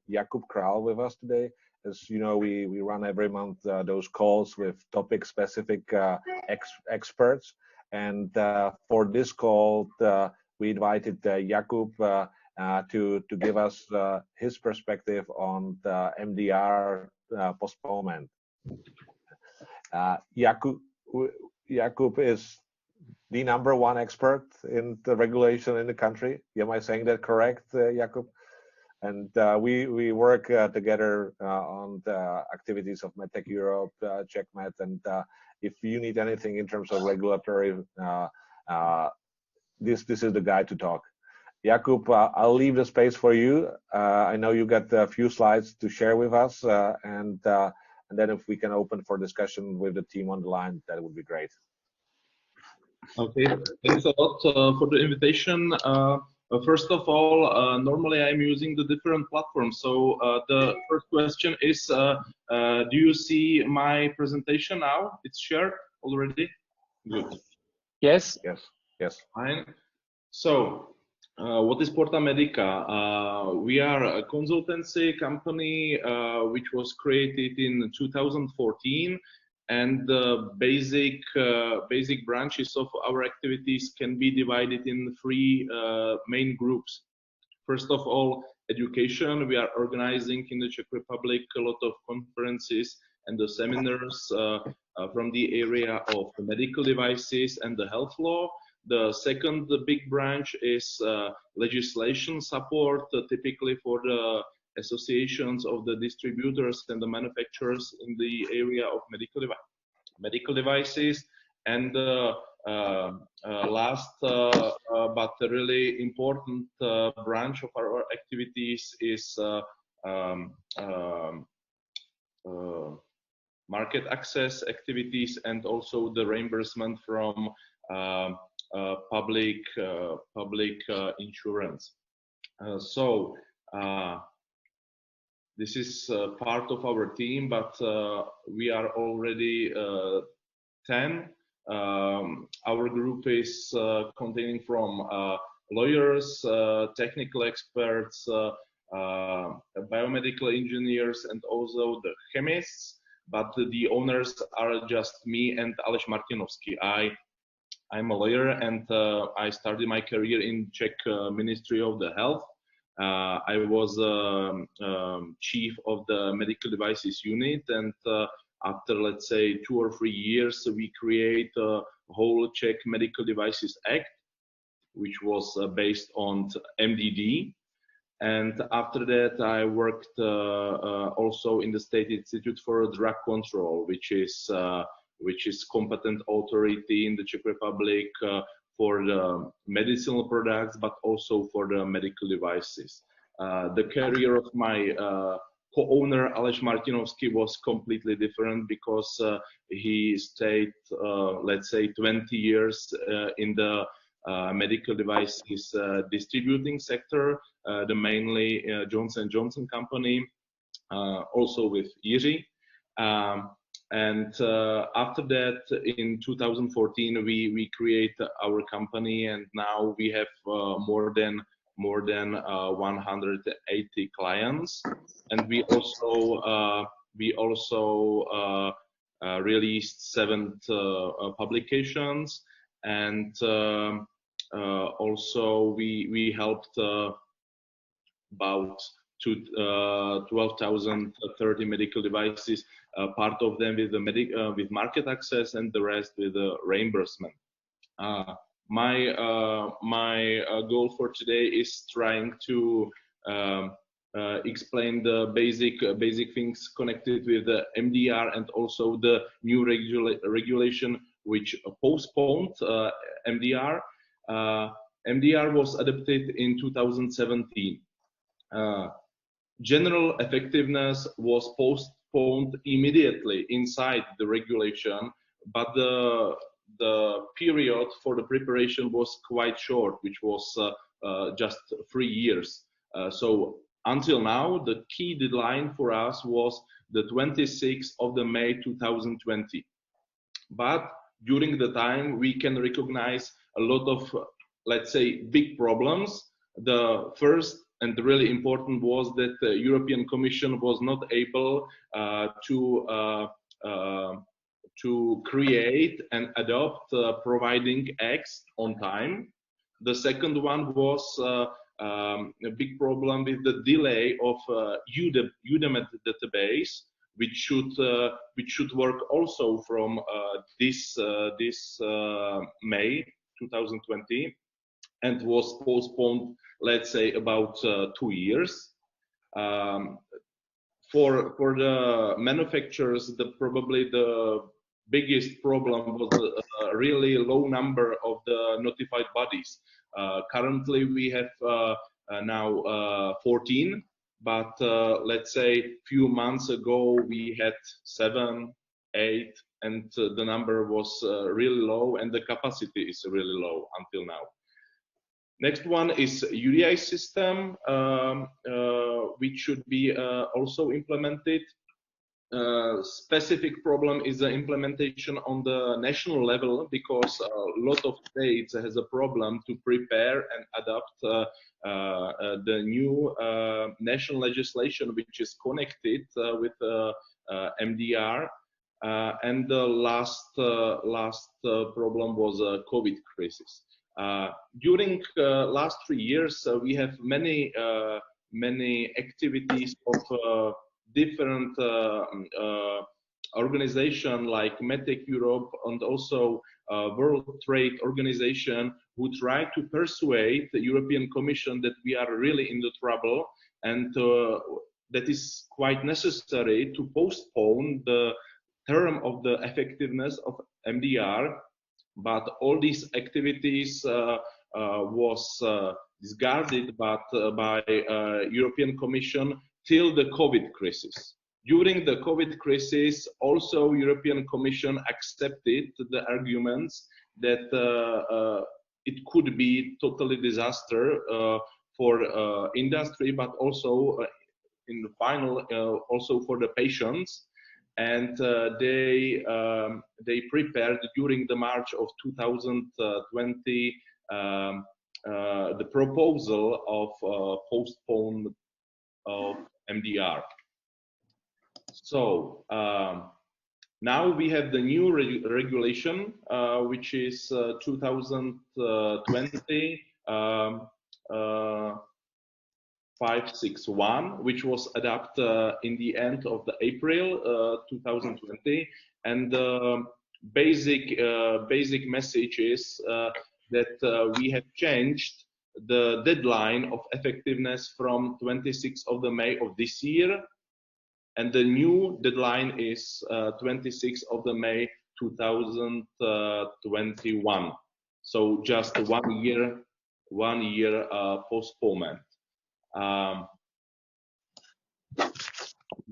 Jakub Kral with us today. As you know, we run every month those calls with topic-specific experts. And for this call, we invited Jakub to give us his perspective on the MDR postponement. Jakub is the #1 expert in the regulation in the country. Am I saying that correct, Jakub? And we work together on the activities of MedTech Europe, CzechMed, and if you need anything in terms of regulatory, this is the guy to talk. Jakub, I'll leave the space for you. I know you got a few slides to share with us, and then if we can open for discussion with the team on the line, that would be great. Okay, thanks a lot for the invitation. First of all, normally I'm using the different platforms. So the first question is, do you see my presentation now? It's shared already? Good. Yes. Fine. So, what is Porta Medica? We are a consultancy company which was created in 2014. And the basic branches of our activities can be divided in 3 main groups. First of all, education. We are organizing in the Czech Republic a lot of conferences and the seminars from the area of the medical devices and the health law. The second big branch is legislation support, typically for the associations of the distributors and the manufacturers in the area of medical devices. And last but really important branch of our activities is market access activities and also the reimbursement from public insurance. This is part of our team, but we are already 10. Our group is containing from lawyers, technical experts, biomedical engineers, and also the chemists. But the owners are just me and Aleš Martinovský. I'm a lawyer, and I started my career in Czech Ministry of the Health. I was chief of the medical devices unit, and after, let's say, 2 or 3 years, we create a whole Czech Medical Devices Act, which was based on MDD. And after that, I worked also in the State Institute for Drug Control, which is competent authority in the Czech Republic for the medicinal products, but also for the medical devices. The career of my co-owner, Aleš Martinovský, was completely different because he stayed, let's say, 20 years in the medical devices distributing sector, the mainly Johnson & Johnson company, also with Jiří. And after that, in 2014, we create our company, and now we have more than 180 clients. And we also released 7 publications, and also we helped about 12,030 medical devices, part of them with with market access and the rest with reimbursement. My goal for today is trying to explain the basic things connected with the MDR and also the new regulation which postponed MDR. MDR was adopted in 2017. General effectiveness was postponed immediately inside the regulation, but the period for the preparation was quite short, which was just 3 years. So until now, the key deadline for us was the 26th of May 2020. But during the time, we can recognize a lot of, let's say, big problems. The first and really important was that the European Commission was not able to create and adopt providing eggs on time. The second one was a big problem with the delay of UDEM database, which should work also from this May 2020, and was postponed, let's say, about 2 years. For the manufacturers, probably the biggest problem was a really low number of the notified bodies. Currently, we have now 14, but let's say few months ago we had 7, 8, and the number was really low, and the capacity is really low until now. Next one is UDI system, which should be also implemented. Specific problem is the implementation on the national level, because a lot of states has a problem to prepare and adapt the new national legislation which is connected with MDR. And the last problem was a COVID crisis. During last 3 years, we have many activities of different organizations like MedTech Europe and also World Trade Organization, who try to persuade the European Commission that we are really in the trouble, and that is quite necessary to postpone the term of the effectiveness of MDR. But all these activities was discarded by European Commission till the COVID crisis. During the COVID crisis, also European Commission accepted the arguments that it could be totally disaster for industry, but also in the final also for the patients. And they prepared during the March of 2020 the proposal of postponed of MDR. So now we have the new regulation, which is 2020 561, which was adopted in the end of the April 2020, and the basic message is that we have changed the deadline of effectiveness from 26th of the May of this year, and the new deadline is 26th of the May 2021. So just 1 year postponement.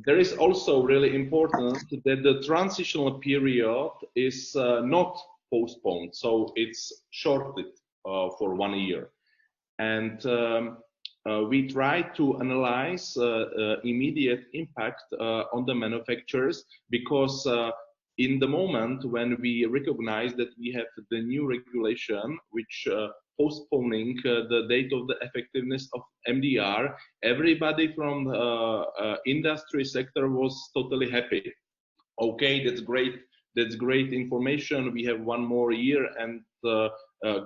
There is also really important that the transitional period is not postponed, so it's shorted for 1 year. And we try to analyze immediate impact on the manufacturers, because in the moment when we recognize that we have the new regulation which postponing the date of the effectiveness of MDR, everybody from the industry sector was totally happy. Okay, that's great. That's great information. We have 1 more year, and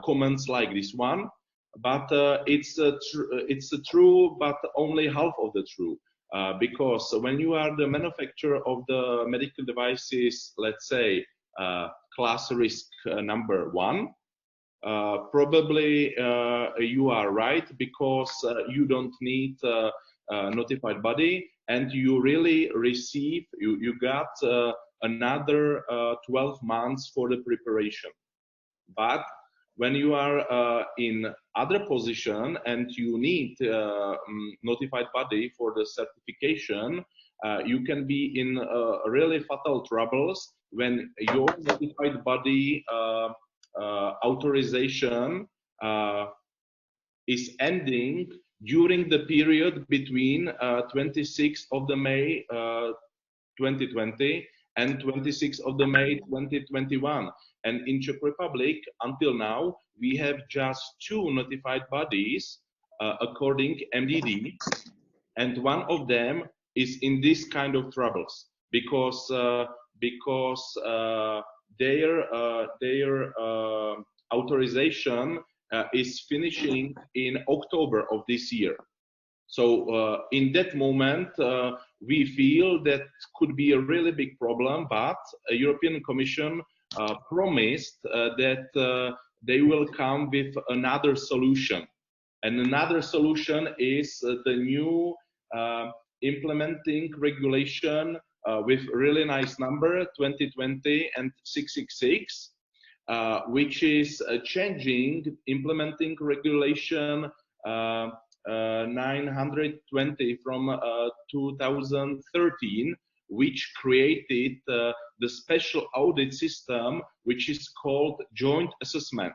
comments like this one. But it's true, but only half of the true. Because when you are the manufacturer of the medical devices, let's say class risk number 1, probably you are right, because you don't need a notified body, and you really receive, you got another 12 months for the preparation. But when you are in other position and you need notified body for the certification, you can be in really fatal troubles when your notified body authorization is ending during the period between 26th of the May 2020 and 26th of the May 2021. And in Czech Republic, until now, we have just 2 notified bodies according MDD, and one of them is in this kind of troubles because their authorization is finishing in October of this year. So in that moment, we feel that could be a really big problem, but a European Commission promised that they will come with another solution. And another solution is the new implementing regulation with really nice number 2020 and 666, which is changing implementing regulation 920 from 2013, which created the special audit system, which is called joint assessment.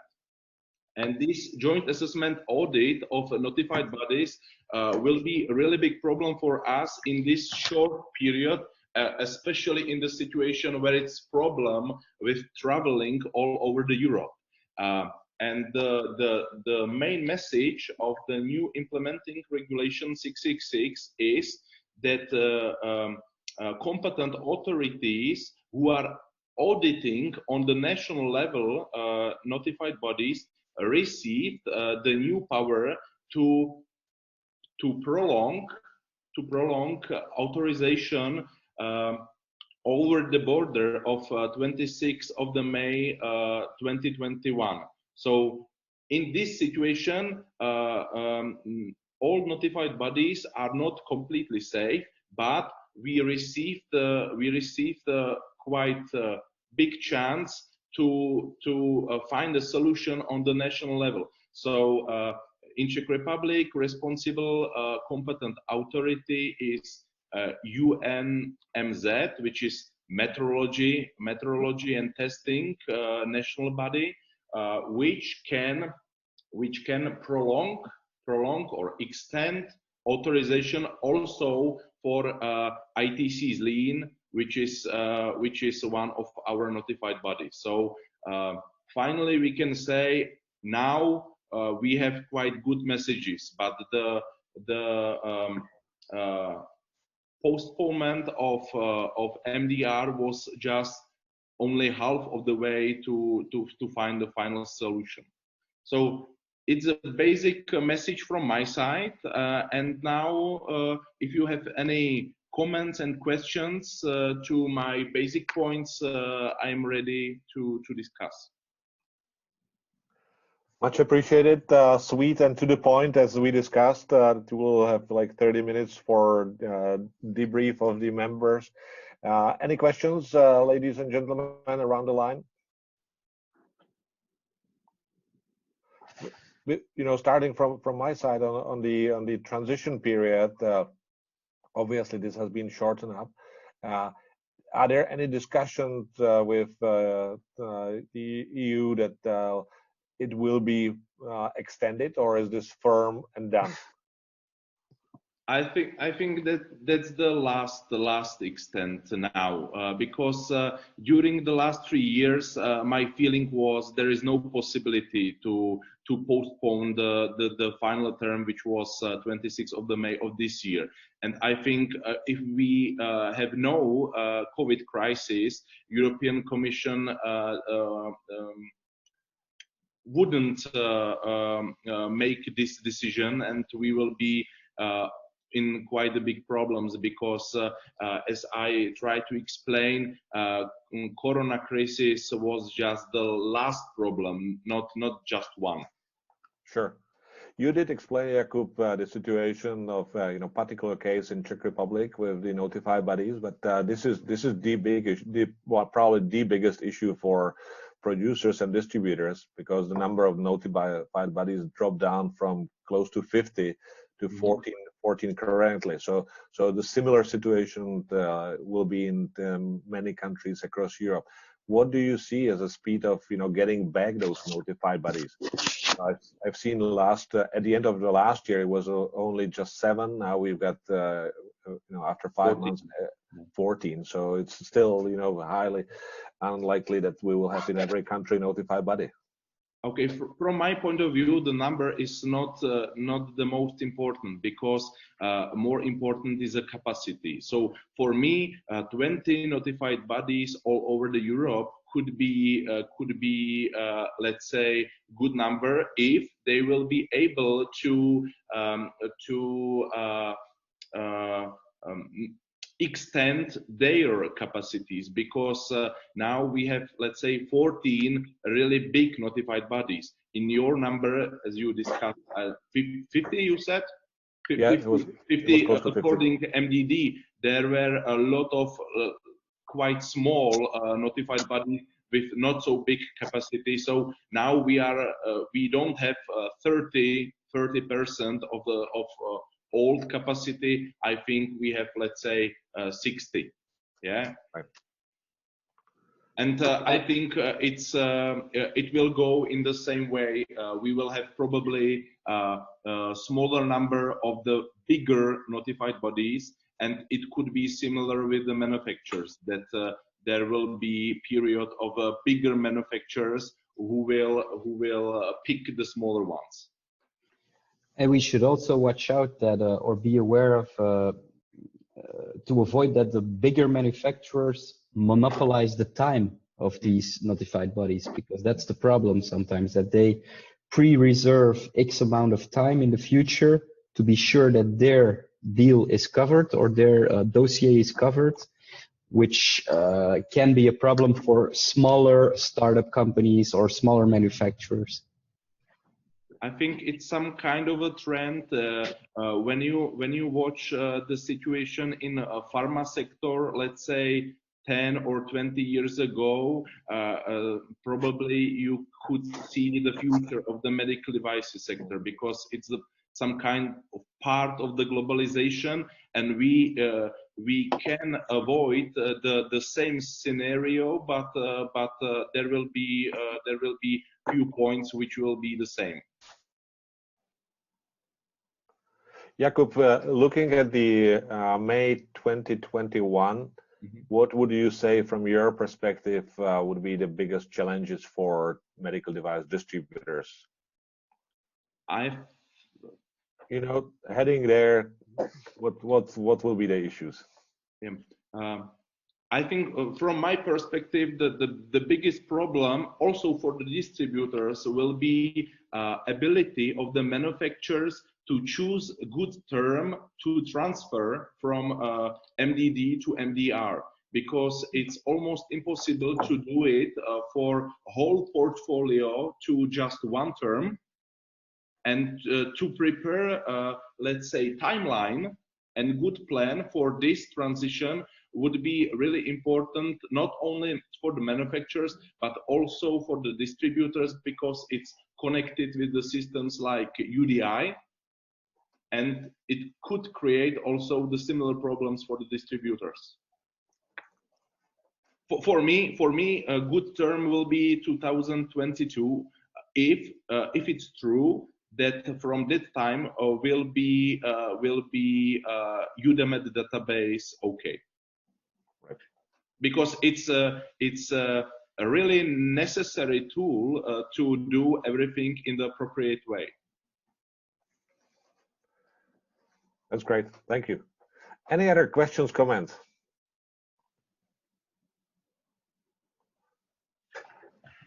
And this joint assessment audit of notified bodies will be a really big problem for us in this short period, especially in the situation where it's problem with traveling all over the Europe. And the main message of the new implementing regulation 666 is that competent authorities who are auditing on the national level notified bodies received the new power to prolong authorization over the border of 26th of the May 2021. So in this situation, all notified bodies are not completely safe, but we received quite a big chance to find a solution on the national level. So in Czech Republic, responsible competent authority is UNMZ, which is meteorology and testing national body, which can prolong or extend authorization also for ITC's lien, which is one of our notified bodies. So finally, we can say now we have quite good messages, but the postponement of MDR was just only half of the way to find the final solution. So it's a basic message from my side. And now, if you have any comments and questions to my basic points, I'm ready to discuss. Much appreciated, sweet and to the point, as we discussed. We will have like 30 minutes for debrief of the members. Any questions, ladies and gentlemen, around the line? Starting from my side on the transition period, obviously this has been shortened up. Are there any discussions with the EU that it will be extended, or is this firm and done? I think that's the last extent now, because during the last 3 years, my feeling was there is no possibility to postpone the final term, which was 26th of the May of this year. And I think if we have no COVID crisis, European Commission wouldn't make this decision, and we will be in quite a big problems, because as I try to explain, Corona crisis was just the last problem, not just one. Sure. You did explain, Jakub, the situation of particular case in Czech Republic with the notified bodies, but this is probably the biggest issue for producers and distributors, because the number of notified bodies dropped down from close to 50 to 14 currently. So the similar situation will be in many countries across Europe. What do you see as a speed of getting back those notified bodies? I've seen at the end of the last year it was only just 7. Now we've got after 5 months 14. So it's still highly unlikely that we will have in every country notified body. Okay, from my point of view, the number is not the most important, because more important is the capacity. So for me, 20 notified bodies all over the Europe could be let's say good number if they will be able to um, to uh, uh, um, extend their capacities, because now we have, let's say, 14 really big notified bodies. In your number, as you discussed, 50 you said? Yeah, 50, it was 50 close to 50. according to MDD, there were a lot of quite small notified bodies with not so big capacity. So now we don't have 30% of the old capacity. I think we have, let's say, 60. Yeah. Right. And I think it will go in the same way. We will have probably a smaller number of the bigger notified bodies, and it could be similar with the manufacturers, that there will be period of bigger manufacturers who will pick the smaller ones. And we should also watch out that or be aware of to avoid that the bigger manufacturers monopolize the time of these notified bodies, because that's the problem sometimes, that they pre-reserve X amount of time in the future to be sure that their deal is covered or their dossier is covered, which can be a problem for smaller startup companies or smaller manufacturers. I think it's some kind of a trend when you watch the situation in a pharma sector, let's say 10 or 20 years ago, probably you could see the future of the medical devices sector, because it's some kind of part of the globalization, and we can avoid the same scenario, but there will be few points which will be the same. Jakub, looking at the May 2021, what would you say from your perspective would be the biggest challenges for medical device distributors? Heading there, what will be the issues? Yeah. I think from my perspective, the biggest problem also for the distributors will be ability of the manufacturers to choose a good term to transfer from MDD to MDR, because it's almost impossible to do it for whole portfolio to just one term. And to prepare, let's say, timeline and good plan for this transition would be really important, not only for the manufacturers, but also for the distributors, because it's connected with the systems like UDI, and it could create also the similar problems for the distributors. For me, a good term will be 2022, if it's true that from that time will be UDEMED database okay. Right. Because it's a really necessary tool to do everything in the appropriate way. That's great. Thank you. Any other questions, comments?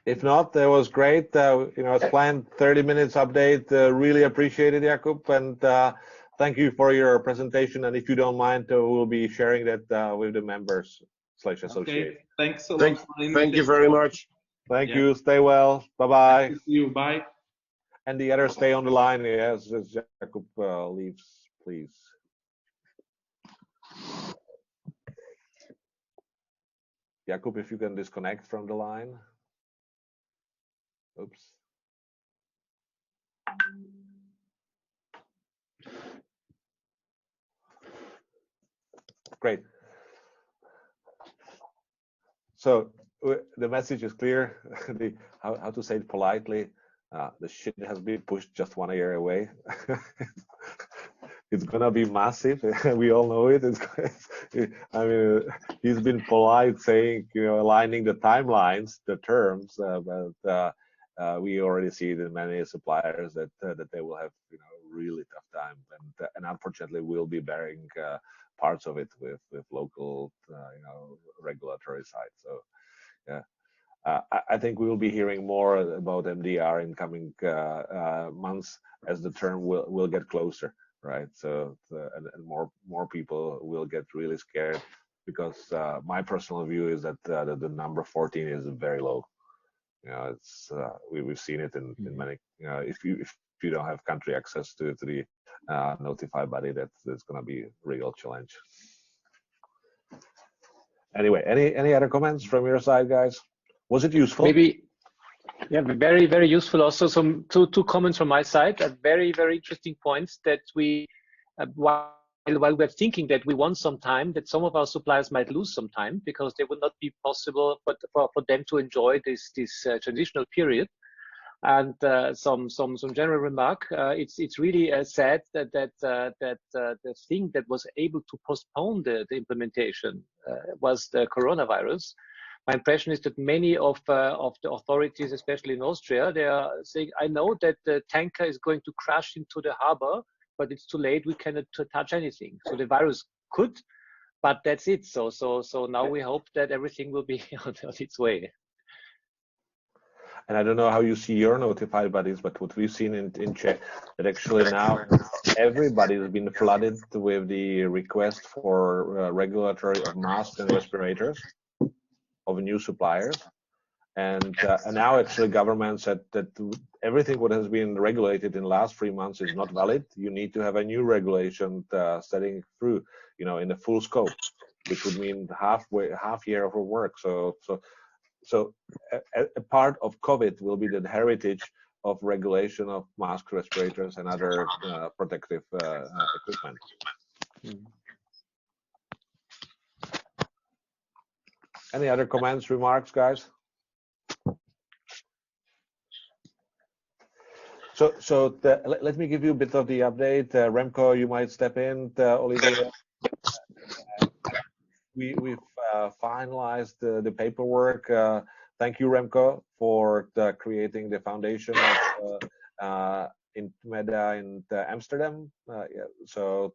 If not, that was great. It's planned 30 minutes update. Really appreciate it, Jakub, and thank you for your presentation. And if you don't mind, we'll be sharing that with the members /associate. Okay. Thanks a lot. Thank you very much. Thank you. Stay well. Bye-bye. See you. Bye. And the others stay on the line. Yes, as Jakub leaves, please. Jakub, if you can disconnect from the line. Oops. Great. So the message is clear. How to say it politely? The shit has been pushed just 1 year away. It's gonna be massive. We all know it. I mean, he's been polite saying, aligning the timelines, the terms, but we already see that many suppliers that they will have really tough time, and unfortunately we'll be bearing parts of it with local regulatory side. So yeah. I think we will be hearing more about MDR in coming months as the term will get closer, right? So and more people will get really scared, because my personal view is that the number 14 is very low. It's we've seen it in many. If you don't have country access to the notified body, that's going to be a real challenge. Anyway, any other comments from your side, guys? Was it useful? Maybe, yeah, very, very useful. Also, some two comments from my side. Very, very interesting points that we, while we're thinking that we want some time, that some of our suppliers might lose some time because they would not be possible for them to enjoy this transitional period. And some general remark. It's really sad that the thing that was able to postpone the implementation was the coronavirus. My impression is that many of the authorities, especially in Austria, they are saying, I know that the tanker is going to crash into the harbor, but it's too late, we cannot touch anything. So the virus could, but that's it. So now we hope that everything will be on its way. And I don't know how you see your notified bodies, but what we've seen in Czech, that actually now everybody has been flooded with the request for regulatory of masks and respirators of new suppliers, and now actually government said that everything what has been regulated in the last 3 months is not valid. You need to have a new regulation setting through, in the full scope, which would mean half year of work. So a part of COVID will be the heritage of regulation of masks, respirators, and other protective equipment. Any other comments, remarks, guys? So let me give you a bit of the update. Remco, you might step in. Olivia, we've finalized the paperwork. Thank you, Remco, for creating the foundation of IntMeDA in Amsterdam. So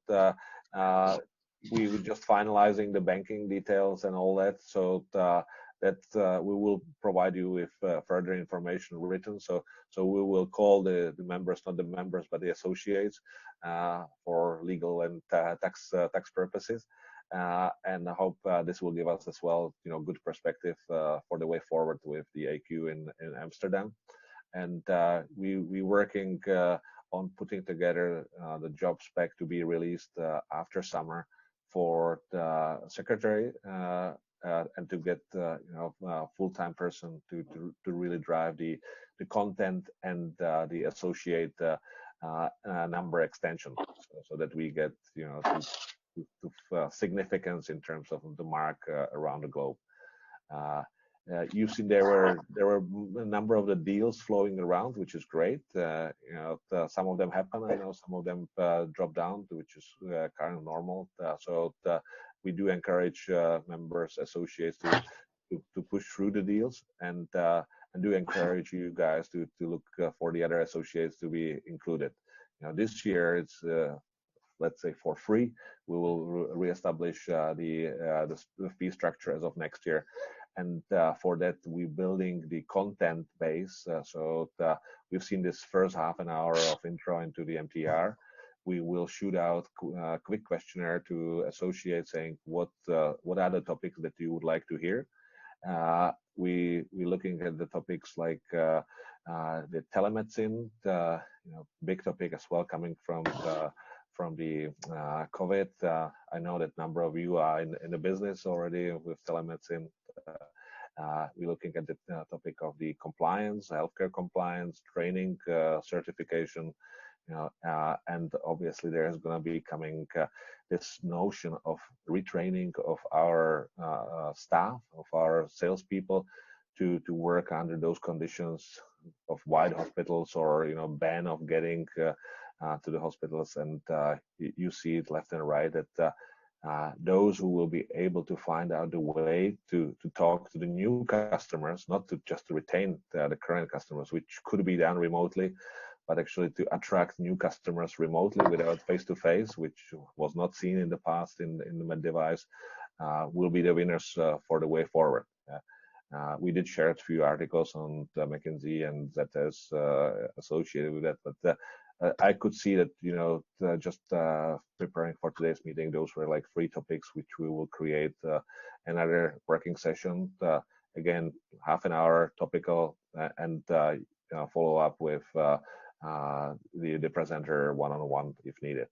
we were just finalizing the banking details and all that. So that we will provide you with further information written. So we will call the members, not the members, but the associates, for legal and tax purposes. And I hope this will give us as well, good perspective for the way forward with the AQ in Amsterdam. And we working on putting together the job spec to be released after summer for the secretary and to get full-time person to really drive the content and the associate number extension, so that we get to significance in terms of the mark around the globe. You've seen there were a number of the deals flowing around, which is great. Some of them happen. I know some of them drop down, which is kind of normal. So we do encourage members, associates to push through the deals, and do encourage you guys to look for the other associates to be included. This year it's let's say for free. We will reestablish the fee structure as of next year. And for that, we're building the content base. So we've seen this first half an hour of intro into the MDR. We will shoot out a quick questionnaire to associates saying what are the topics that you would like to hear. We're looking at the topics like the telemedicine, big topic as well, coming from the COVID. I know that number of you are in the business already with telemedicine. We're looking at the topic of the compliance, healthcare compliance, training, certification, and obviously there's going to be coming this notion of retraining of our staff, of our salespeople, to work under those conditions of wide hospitals, or ban of getting to the hospitals. And you see it left and right that those who will be able to find out the way to talk to the new customers, not to just to retain the current customers, which could be done remotely, but actually to attract new customers remotely without face-to-face, which was not seen in the past in the med device, will be the winners for the way forward. We did share a few articles on McKinsey and ZS associated with that, but I could see that, you know, just preparing for today's meeting, those were like 3 topics which we will create another working session. Again, half an hour topical, and follow up with the presenter one-on-one if needed.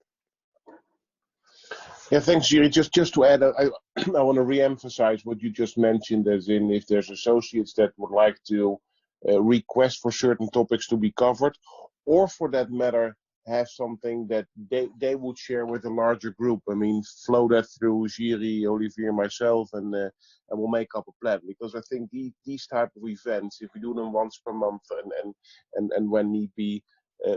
Yeah, thanks, Jiri. Just to add, I want to re-emphasize what you just mentioned, as in if there's associates that would like to request for certain topics to be covered, or for that matter, have something that they would share with a larger group. I mean, flow that through Jiri, Olivier, myself, and we'll make up a plan. Because I think these type of events, if we do them once per month and when need be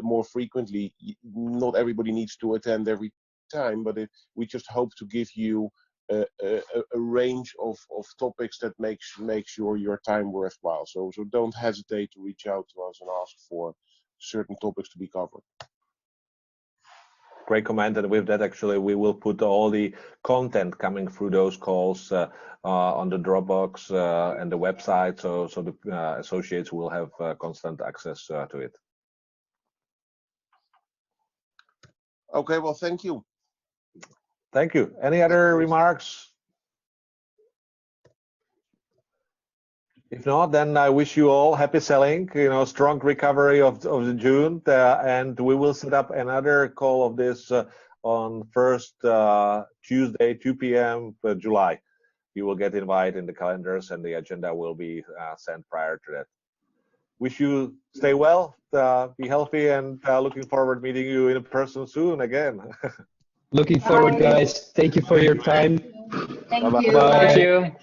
more frequently, not everybody needs to attend every time, but we just hope to give you a range of topics that makes your time worthwhile. So don't hesitate to reach out to us and ask for certain topics to be covered. Great comment, and with that, actually, we will put all the content coming through those calls on the Dropbox and the website, so the associates will have constant access to it. Okay, well, thank you. Thank you. Any other remarks? If not, then I wish you all happy selling, you know, strong recovery of the June, and we will set up another call of this on first Tuesday, 2 p.m. July. You will get invited in the calendars, and the agenda will be sent prior to that. Wish you stay well, be healthy, and looking forward meeting you in person soon again. Looking forward, guys. Thank you for your time. Thank Bye-bye. you. Bye. Thank you.